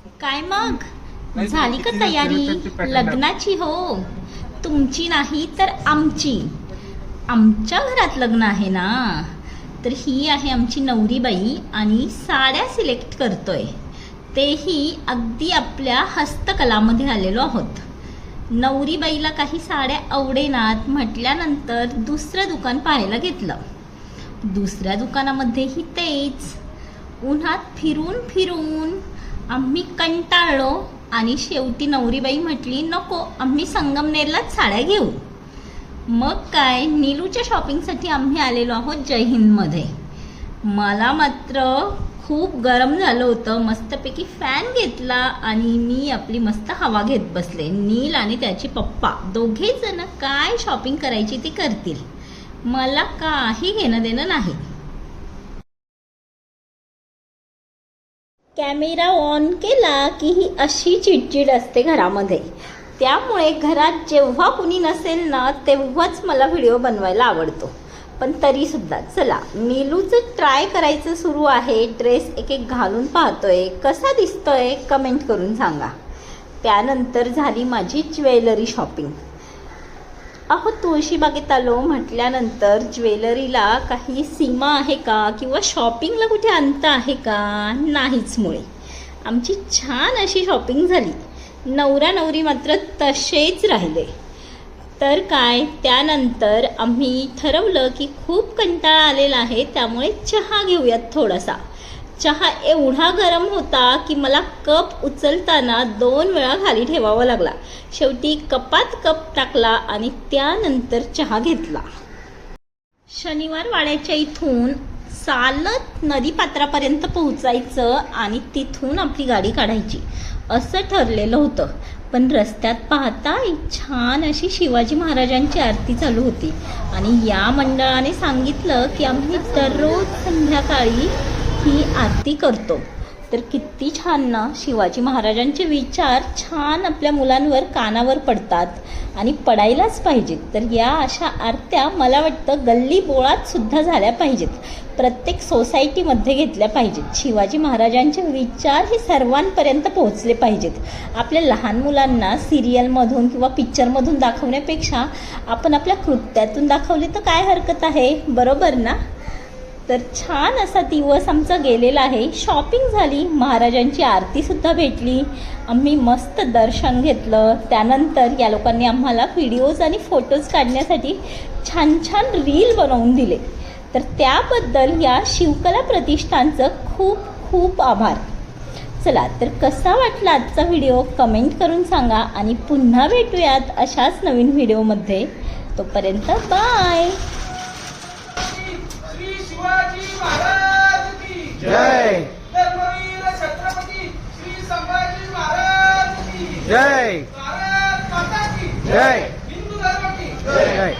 काय मग झाली का तयारी लग्नाची? हो, तुमची नाही तर आमची. आमच्या घरात लग्न आहे ना. तर ही आहे आमची नवरीबाई आणि साड्या सिलेक्ट करतोय, तेही अगदी आपल्या हस्तकलामध्ये आलेलो आहोत. नवरीबाईला काही साड्या आवडेनात म्हटल्यानंतर दुसरं दुकान पाहायला घेतलं. दुसऱ्या दुकानामध्येही तेच. उन्हात फिरून फिरून आम्ही कंटाळलो आणि शेवटी नवरीबाई म्हटली नको, आम्ही संगमनेरलाच साड्या घेऊ. मग काय, नीलूच्या शॉपिंगसाठी आम्ही आलेलो आहोत जय हिंदमध्ये. मला मात्र खूप गरम झालं होतं. मस्तपैकी फॅन घेतला आणि मी आपली मस्त हवा घेत बसले. नील आणि त्याचे पप्पा दोघे जण काय शॉपिंग करायची ती करतील, मला काही घेणं देणं नाही. कॅमेरा ऑन केला की ही अशी चिडचिड असते घरामध्ये. त्यामुळे घरात जेव्हा कुणी नसेल ना तेव्हाच मला व्हिडिओ बनवायला आवडतो. पण तरीसुद्धा चला, नीलूचं ट्राय करायचं सुरू आहे. ड्रेस एक एक घालून पाहतोय, कसा दिसतोय कमेंट करून सांगा. त्यानंतर झाली माझी ज्वेलरी शॉपिंग. अहो, तुळशीबागेत आलो म्हटल्यानंतर ज्वेलरीला काही सीमा आहे का, किंवा शॉपिंगला कुठे अंत आहे का? नाहीच. मुळे आमची छान अशी शॉपिंग झाली. नवरा नवरी मात्र तसेच राहिले. तर काय, त्यानंतर आम्ही ठरवलं की खूप कंटाळा आलेला आहे, त्यामुळे चहा घेऊयात थोडासा. चहा एवढा गरम होता की मला कप उचलताना 2 वेळा खाली ठेवावा लागला. शेवटी कपात कप टाकला आणि त्यानंतर चहा घेतला. शनिवार वाड्याच्या इथून चालत नदीपात्रापर्यंत पोहोचायचं आणि तिथून आपली गाडी काढायची असं ठरलेलं होतं. पण रस्त्यात पाहता छान अशी शिवाजी महाराजांची आरती चालू होती आणि या मंडळाने सांगितलं की आम्ही दररोज संध्याकाळी ही आरती करतो. तर किती छान ना, शिवाजी महाराजांचे विचार छान आपल्या मुलांवर कानावर पडतात आणि पडायलाच पाहिजेत. तर या अशा आरत्या मला वाटतं गल्ली बोळात सुद्धा झाल्या पाहिजेत, प्रत्येक सोसायटीमध्ये घेतल्या पाहिजेत. शिवाजी महाराजांचे विचार हे सर्वांपर्यंत पोहोचले पाहिजेत. आपल्या लहान मुलांना सिरियलमधून किंवा पिक्चरमधून दाखवण्यापेक्षा आपण आपल्या कृत्यातून दाखवले तर काय हरकत आहे, बरोबर ना? तर छान असा दिवस आमचा गेलेला आहे. शॉपिंग झाली, महाराजांची आरतीसुद्धा भेटली, आम्ही मस्त दर्शन घेतलं. त्यानंतर या लोकांनी आम्हाला व्हिडिओज आणि फोटोज काढण्यासाठी छान छान रील बनवून दिले. तर त्याबद्दल या शिवकला प्रतिष्ठानचं खूप खूप आभार. चला, तर कसा वाटला आजचा व्हिडिओ कमेंट करून सांगा आणि पुन्हा भेटूयात अशाच नवीन व्हिडिओमध्ये. तोपर्यंत बाय. शिवाजी महाराज की जय. धर्मवीर छत्रपती श्री संभाजी महाराज की जय. भारत माता की जय. हिंदू धर्म की जय.